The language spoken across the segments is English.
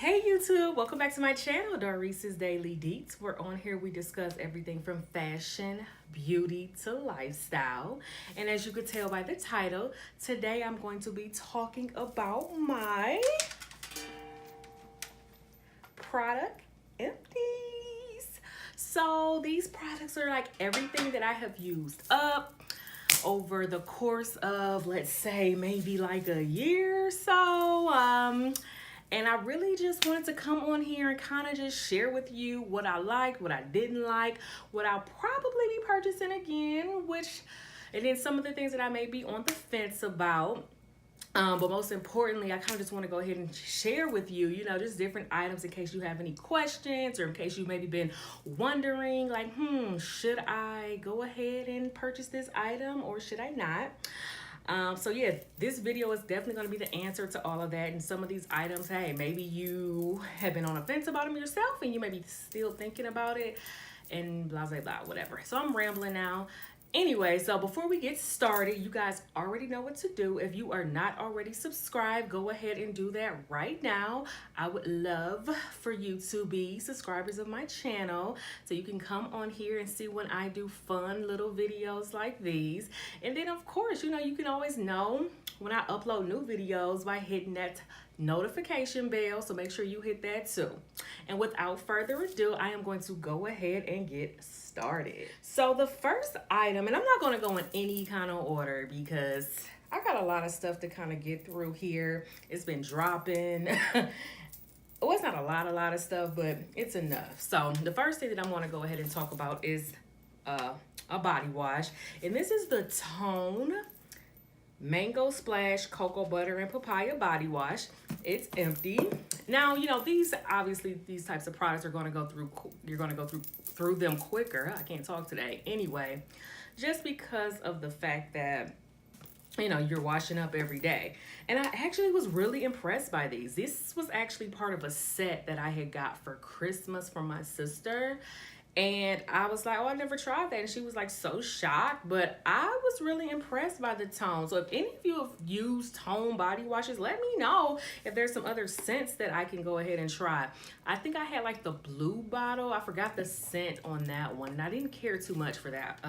Hey YouTube, welcome back to my channel, Doris's Daily Deets. We're on here, we discuss everything from fashion, beauty to lifestyle. And as you could tell by the title, today I'm going to be talking about my product Empties. So these products are like everything that I have used up over the course of, let's say, maybe like a year or so. And I really just wanted to come on here and kind of just share with you what I liked, what I didn't like, what I'll probably be purchasing again, and then some of the things that I may be on the fence about. But most importantly, I kind of just want to go ahead and share with you, just different items in case you have any questions or in case you've maybe been wondering, like, should I go ahead and purchase this item or should I not? So yeah, this video is definitely going to be the answer to all of that. And some of these items, hey, maybe you have been on a fence about them yourself and you may be still thinking about it and blah, blah, blah, whatever. So I'm rambling now. Anyway, so before we get started, you guys already know what to do. If you are not already subscribed, go ahead and do that right now. I would love for you to be subscribers of my channel so you can come on here and see when I do fun little videos like these. And then of course, you can always know when I upload new videos by hitting that notification bell, so make sure you hit that too. And without further ado, I am going to go ahead and get started. So the first item, and I'm not going to go in any kind of order because I got a lot of stuff to kind of get through here. It's been dropping. Well, it's not a lot of stuff, but it's enough. So the first thing that I want to go ahead and talk about is a body wash, and this is the Tone Mango Splash Cocoa Butter and Papaya Body Wash. It's empty. Now, these types of products are going to go through, you're going to go through them quicker. I can't talk today. Anyway, just because of the fact that, you're washing up every day. And I actually was really impressed by these. This was actually part of a set that I had got for Christmas from my sister. And I was like, oh, I never tried that. And she was like so shocked, but I was really impressed by the Tone. So if any of you have used Tone body washes, let me know if there's some other scents that I can go ahead and try. I think I had like the blue bottle. I forgot the scent on that one. And I didn't care too much for that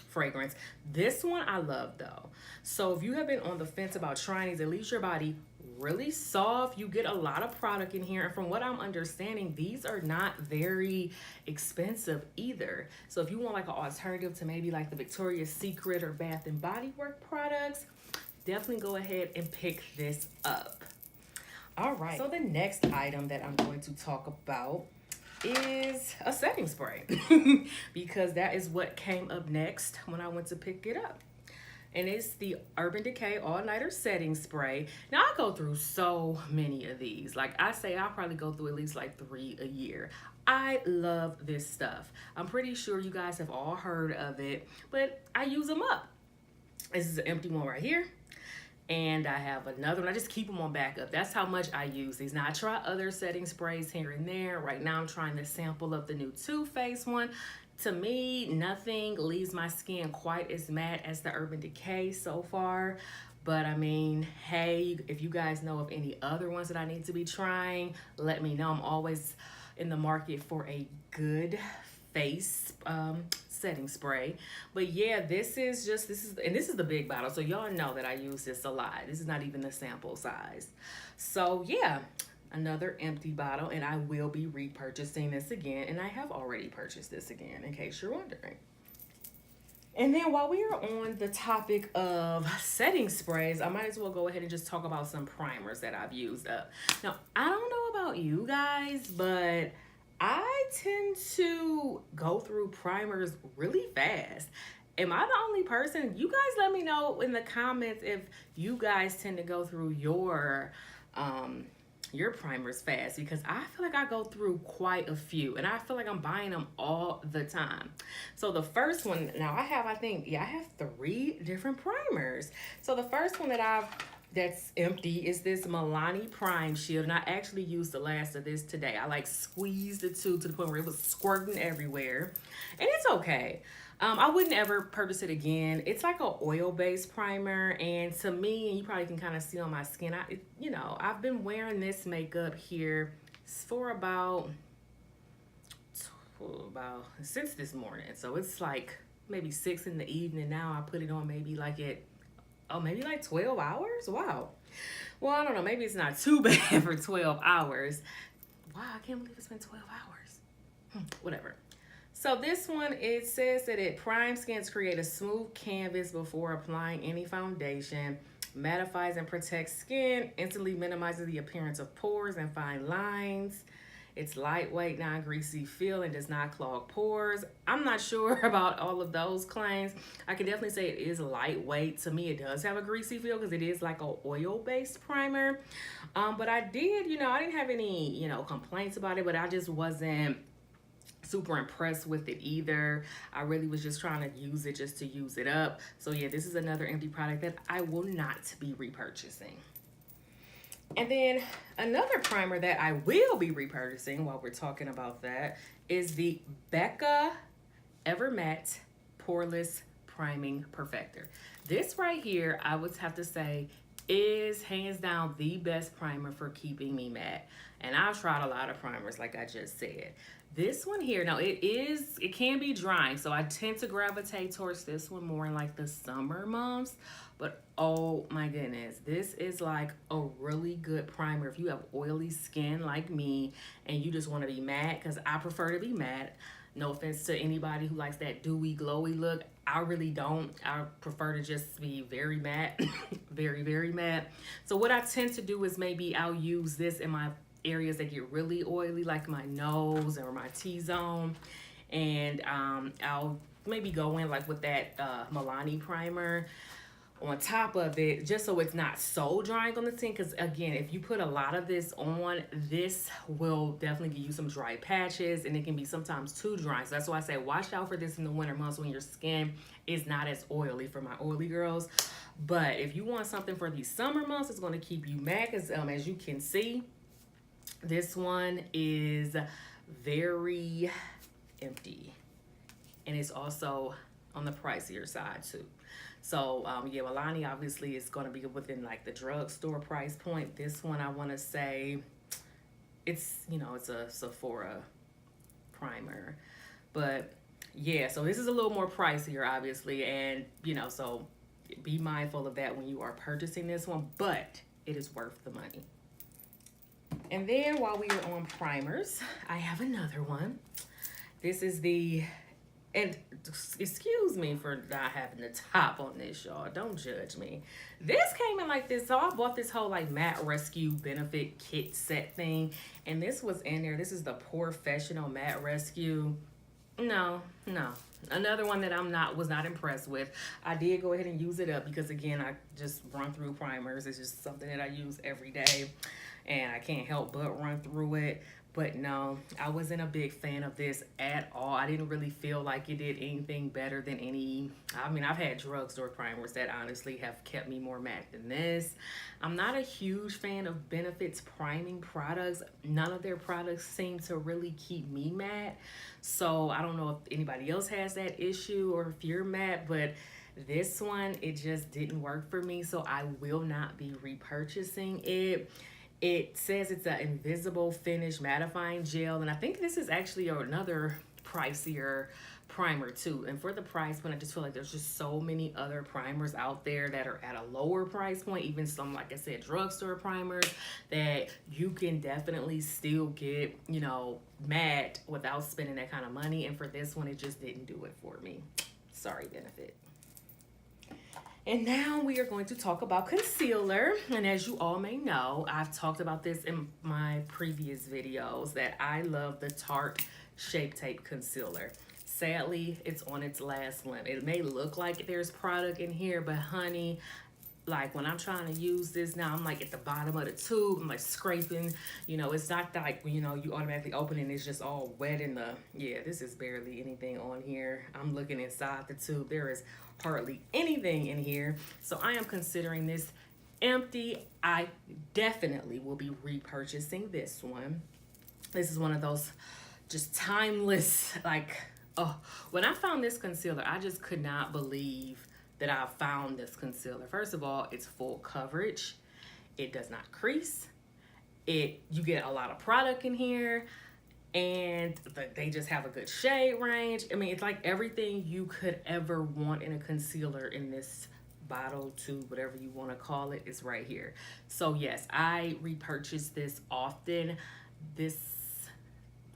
fragrance. This one I love though. So if you have been on the fence about trying these, it leaves your body really soft. You get a lot of product in here, and from what I'm understanding, these are not very expensive either. So if you want like an alternative to maybe like the Victoria's Secret or Bath and Body Works products, definitely go ahead and pick this up. All right, so the next item that I'm going to talk about is a setting spray because that is what came up next when I went to pick it up. And it's the Urban Decay All Nighter Setting Spray. Now, I go through so many of these. Like I say, I'll probably go through at least like 3 a year. I love this stuff. I'm pretty sure you guys have all heard of it, but I use them up. This is an empty one right here. And I have another one. I just keep them on backup. That's how much I use these. Now, I try other setting sprays here and there. Right now, I'm trying the sample of the new Too Faced one. To me, nothing leaves my skin quite as matte as the Urban Decay so far. But I mean, hey, if you guys know of any other ones that I need to be trying, let me know. I'm always in the market for a good face setting spray. But yeah, this is the big bottle. So y'all know that I use this a lot. This is not even the sample size. So yeah, another empty bottle, and I will be repurchasing this again, and I have already purchased this again in case you're wondering. And then while we are on the topic of setting sprays, I might as well go ahead and just talk about some primers that I've used up. Now, I don't know about you guys, but I tend to go through primers really fast. Am I the only person? You guys let me know in the comments if you guys tend to go through your primers fast, because I feel like I go through quite a few and I feel like I'm buying them all the time. So the first one, now I have 3 different primers. So the first one that's empty is this Milani Prime Shield, and I actually used the last of this today. I like squeezed it to the point where it was squirting everywhere, and it's okay. I wouldn't ever purchase it again. It's like an oil-based primer, and to me, and you probably can kind of see on my skin, I've been wearing this makeup here It's for about 6 this morning. So it's like maybe 6 in the evening now. I put it on maybe like maybe like 12 hours. Wow. Well, I don't know. Maybe it's not too bad for 12 hours. Wow, I can't believe it's been 12 hours. Whatever. So this one, it says that it primes skin to create a smooth canvas before applying any foundation, mattifies and protects skin, instantly minimizes the appearance of pores and fine lines. It's lightweight, non-greasy feel, and does not clog pores. I'm not sure about all of those claims. I can definitely say it is lightweight. To me, it does have a greasy feel because it is like an oil-based primer. But I didn't have any, complaints about it, but I just wasn't super impressed with it either. I really was just trying to use it just to use it up. So yeah, this is another Empty product that I will not be repurchasing. And then another primer that I will be repurchasing while we're talking about that is the Becca Ever Matte Poreless Priming Perfector. This right here, I would have to say, is hands down the best primer for keeping me matte. And I've tried a lot of primers, like I just said. This one here, now it can be drying, so I tend to gravitate towards this one more in like the summer months. But oh my goodness, this is like a really good primer if you have oily skin like me and you just want to be matte, because I prefer to be matte. No offense to anybody who likes that dewy, glowy look. I really don't. I prefer to just be very matte, very, very matte. So what I tend to do is maybe I'll use this in my areas that get really oily, like my nose or my T-zone. And I'll maybe go in like with that Milani primer on top of it, just so it's not so drying on the skin. Because again, if you put a lot of this on, this will definitely give you some dry patches, and it can be sometimes too dry. So that's why I say watch out for this in the winter months when your skin is not as oily, for my oily girls. But if you want something for these summer months, it's going to keep you matte. As you can see, this one is very empty, and it's also on the pricier side too. So yeah, Milani obviously is going to be within like the drugstore price point. This one, I want to say it's a Sephora primer. But yeah, so this is a little more pricier obviously, and so be mindful of that when you are purchasing this one, but it is worth the money. And then while we are on primers, I have another one. This is and excuse me for not having the top on this, y'all. Don't judge me. This came in like this. So I bought this whole like matte rescue benefit kit set thing. And this was in there. This is the Professional Matte Rescue. No. Another one that was not impressed with. I did go ahead and use it up because again, I just run through primers. It's just something that I use every day, and I can't help but run through it. But no, I wasn't a big fan of this at all. I didn't really feel like it did anything better than I've had drugstore primers that honestly have kept me more matte than this. I'm not a huge fan of Benefit's priming products. None of their products seem to really keep me matte. So I don't know if anybody else has that issue or if you're matte, but this one, it just didn't work for me. So I will not be repurchasing it. It says it's an invisible finish mattifying gel, and I think this is actually another pricier primer too. And for the price point, I just feel like there's just so many other primers out there that are at a lower price point, even some, like I said, drugstore primers that you can definitely still get, matte without spending that kind of money. And for this one, it just didn't do it for me. Sorry, Benefit. And now we are going to talk about concealer. And as you all may know, I've talked about this in my previous videos that I love the Tarte Shape Tape Concealer. Sadly, it's on its last limb. It may look like there's product in here, but honey, like when I'm trying to use this now, I'm like at the bottom of the tube. I'm like scraping, it's not like, you automatically open it and it's just all wet in this is barely anything on here. I'm looking inside the tube. There is hardly anything in here. So I am considering this empty. I definitely will be repurchasing this one. This is one of those just timeless, when I found this concealer, I just could not believe that I found this concealer. First of all, it's full coverage. It does not crease. You get a lot of product in here, and they just have a good shade range. I mean, it's like everything you could ever want in a concealer in this bottle, tube, whatever you want to call it, is right here. So yes, I repurchase this often. This,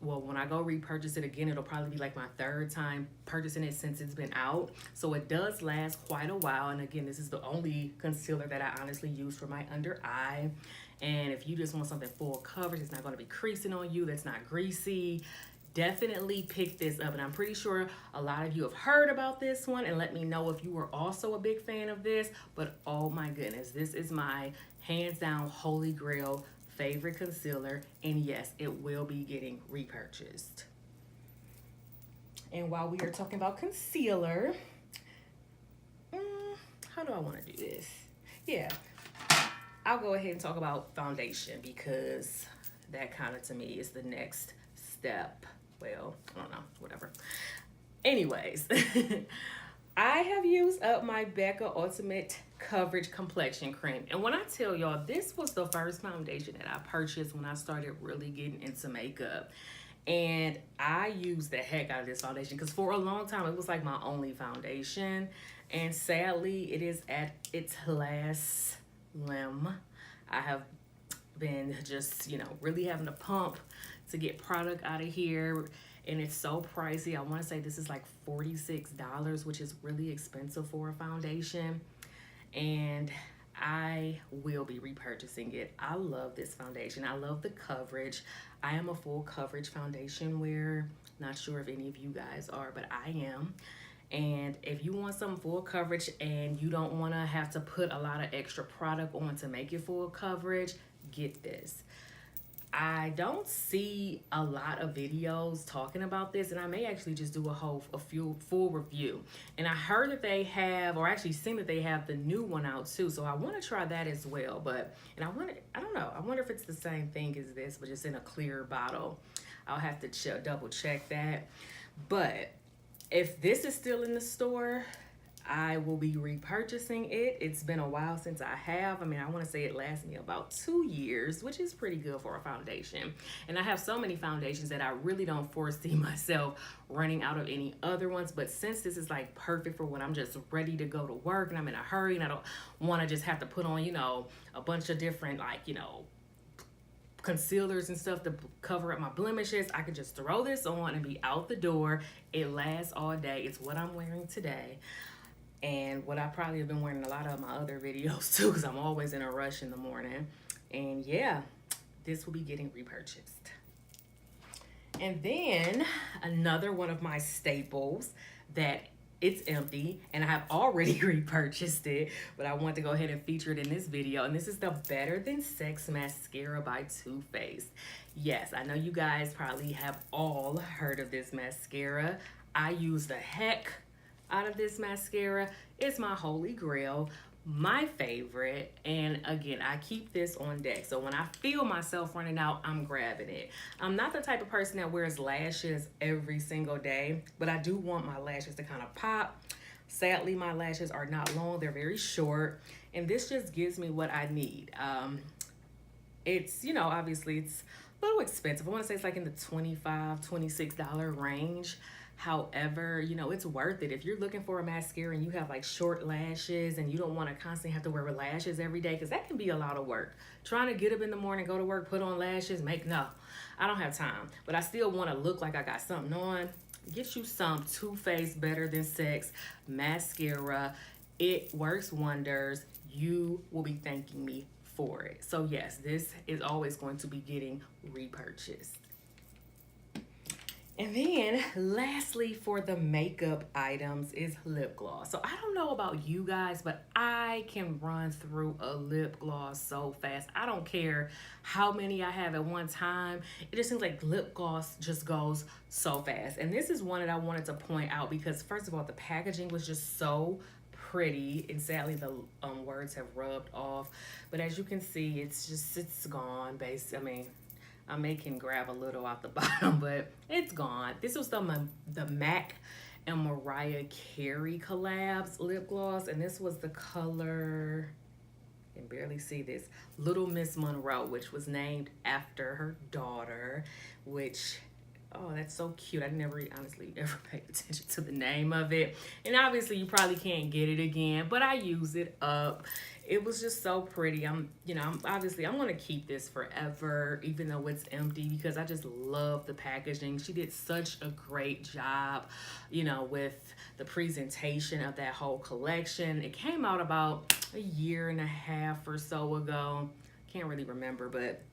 well, when I go repurchase it again, it'll probably be like my third time purchasing it since it's been out. So it does last quite a while. And again, this is the only concealer that I honestly use for my under eye. And if you just want something full coverage, it's not going to be creasing on you, that's not greasy, definitely pick this up. And I'm pretty sure a lot of you have heard about this one, and let me know if you were also a big fan of this. But oh my goodness, this is my hands down holy grail favorite concealer, and yes, it will be getting repurchased. And while we are talking about concealer, how do I want to do this? Yeah, I'll go ahead and talk about foundation, because that kind of to me is the next step. Well, I don't know, whatever. Anyways, I have used up my Becca Ultimate Coverage Complexion Cream. And when I tell y'all, this was the first foundation that I purchased when I started really getting into makeup. And I used the heck out of this foundation, because for a long time, it was like my only foundation. And sadly, it is at its last limb. I have been just, really having to pump to get product out of here, and it's so pricey. I want to say this is like $46, which is really expensive for a foundation, and I will be repurchasing it. I love this foundation. I love the coverage. I am a full coverage foundation wearer. Not sure if any of you guys are, but I am. And if you want some full coverage and you don't want to have to put a lot of extra product on to make it full coverage, get this. I don't see a lot of videos talking about this, and I may actually just do a full review. And I heard that they have, or actually seen that they have the new one out too, so I want to try that as well. I don't know, I wonder if it's the same thing as this, but just in a clear bottle. I'll have to double check that. But if this is still in the store, I will be repurchasing it. It's been a while since I have. I mean, I want to say it lasts me about 2 years, which is pretty good for a foundation. And I have so many foundations that I really don't foresee myself running out of any other ones. But since this is like perfect for when I'm just ready to go to work and I'm in a hurry and I don't want to just have to put on, a bunch of different concealers and stuff to cover up my blemishes, I could just throw this on and be out the door. It lasts all day. It's what I'm wearing today, and what I probably have been wearing in a lot of my other videos too, because I'm always in a rush in the morning. And yeah, this will be getting repurchased. And then another one of my staples that it's empty, and I have already repurchased it, but I want to go ahead and feature it in this video. And this is the Better Than Sex Mascara by Too Faced. Yes, I know you guys probably have all heard of this mascara. I use the heck out of this mascara. It's my holy grail, my favorite, and again, I keep this on deck. So when I feel myself running out, I'm grabbing it. I'm not the type of person that wears lashes every single day, but I do want my lashes to kind of pop. Sadly, my lashes are not long, they're very short, and this just gives me what I need. It's, obviously it's a little expensive. I want to say it's like in the $25, $26 range. However, it's worth it. If you're looking for a mascara and you have like short lashes and you don't want to constantly have to wear lashes every day, because that can be a lot of work. Trying to get up in the morning, go to work, put on lashes, no, I don't have time. But I still want to look like I got something on. Get you some Too Faced Better Than Sex mascara. It works wonders. You will be thanking me for it. So yes, this is always going to be getting repurchased. And then lastly, for the makeup items is lip gloss. So I don't know about you guys, but I can run through a lip gloss so fast. I don't care how many I have at one time. It just seems like lip gloss just goes so fast. And this is one that I wanted to point out because first of all, the packaging was just so pretty, and sadly the words have rubbed off. But as you can see, it's gone. I can grab a little out the bottom, but it's gone. This was the MAC and Mariah Carey collabs lip gloss, and this was the color, You can barely see this. Little Miss Monroe, which was named after her daughter, which, oh, that's so cute. I never, honestly, never paid attention to the name of it. And obviously, you probably can't get it again, but I use it up. It was just so pretty. I'm going to keep this forever, even though it's empty, because I just love the packaging. She did such a great job, with the presentation of that whole collection. It came out about a year and a half or so ago. Can't really remember, but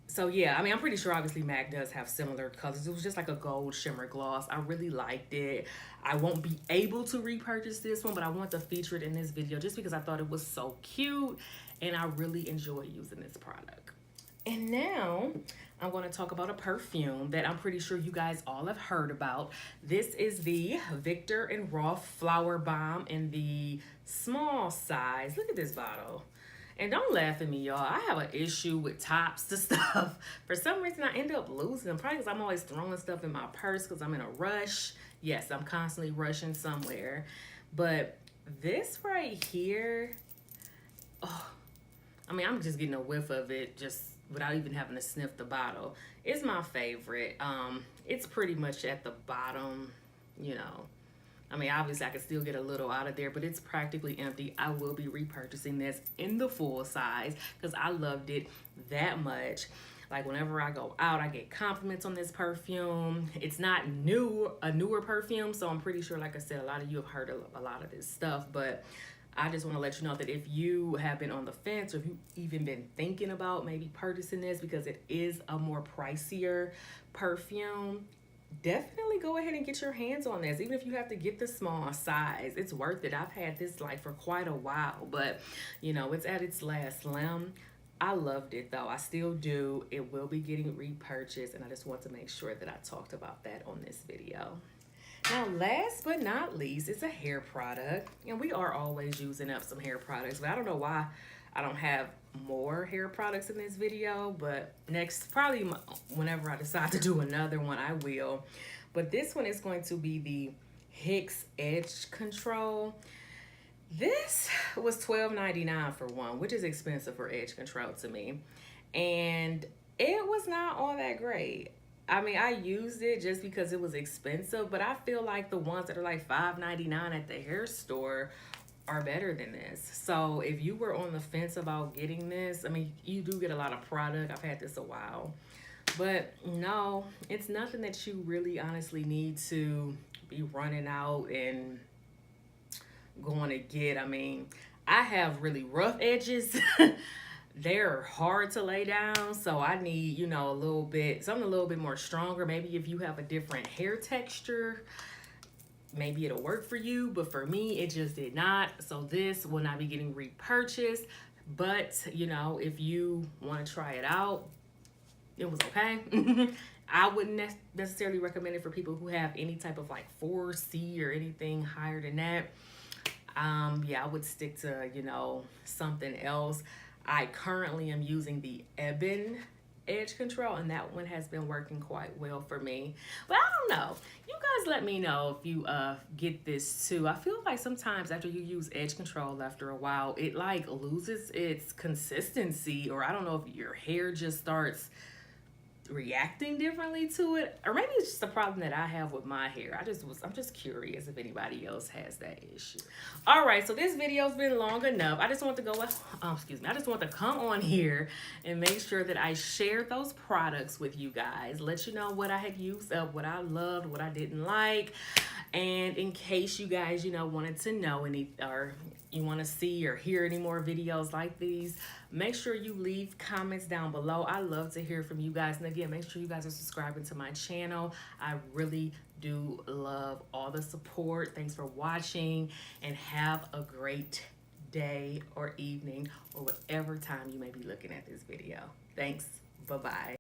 so yeah, I'm pretty sure obviously MAC does have similar colors. It was just like a gold shimmer gloss. I really liked it. I won't be able to repurchase this one, but I want to feature it in this video just because I thought it was so cute and I really enjoy using this product. And now I'm going to talk about a perfume that I'm pretty sure you guys all have heard about. This is the Viktor and Rolf Flower Bomb in the small size. Look at this bottle. And don't laugh at me, y'all. I have an issue with tops to stuff. For some reason, I end up losing them. Probably because I'm always throwing stuff in my purse because I'm in a rush. Yes, I'm constantly rushing somewhere. But this right here, oh, I'm just getting a whiff of it just without even having to sniff the bottle. It's my favorite. It's pretty much at the bottom, obviously I could still get a little out of there, but it's practically empty. I will be repurchasing this in the full size because I loved it that much. Like whenever I go out, I get compliments on this perfume. It's not a newer perfume, so I'm pretty sure, like I said, a lot of you have heard a lot of this stuff, but I just want to let you know that if you have been on the fence or if you've even been thinking about maybe purchasing this because it is a more pricier perfume, definitely go ahead and get your hands on this. Even if you have to get the small size, it's worth it. I've had this for quite a while, but it's at its last limb. I loved it though. I still do. It will be getting repurchased, and I just want to make sure that I talked about that on this video. Now, last but not least, it's a hair product, and we are always using up some hair products, but I don't know why I don't have more hair products in this video, but next, probably whenever I decide to do another one, I will. But this one is going to be the Hicks Edge Control. This was $12.99 for one, which is expensive for edge control to me, and it was not all that great. I used it just because it was expensive, but I feel like the ones that are like $5.99 at the hair store are better than this. So if you were on the fence about getting this, you do get a lot of product. I've had this a while, but no, it's nothing that you really honestly need to be running out and going to get. I have really rough edges. They're hard to lay down, so I need, something a little bit more stronger. Maybe if you have a different hair texture, maybe it'll work for you, but for me, it just did not. So this will not be getting repurchased, but, if you want to try it out, it was okay. I wouldn't necessarily recommend it for people who have any type of 4C or anything higher than that. I would stick to, something else. I currently am using the Ebon Edge Control, and that one has been working quite well for me. But I don't know. You guys let me know if you get this too. I feel like sometimes after you use Edge Control after a while, it loses its consistency, or I don't know if your hair just starts reacting differently to it, or maybe it's just a problem that I have with my hair. I'm just curious if anybody else has that issue. All right, so this video's been long enough. I just want to I just want to come on here and make sure that I share those products with you guys, let you know what I had used up, what I loved, what I didn't like, and in case you guys wanted to know or you want to see or hear any more videos like these, make sure you leave comments down below. I love to hear from you guys. And again, make sure you guys are subscribing to my channel. I really do love all the support. Thanks for watching, and have a great day or evening or whatever time you may be looking at this video. Thanks. Bye-bye.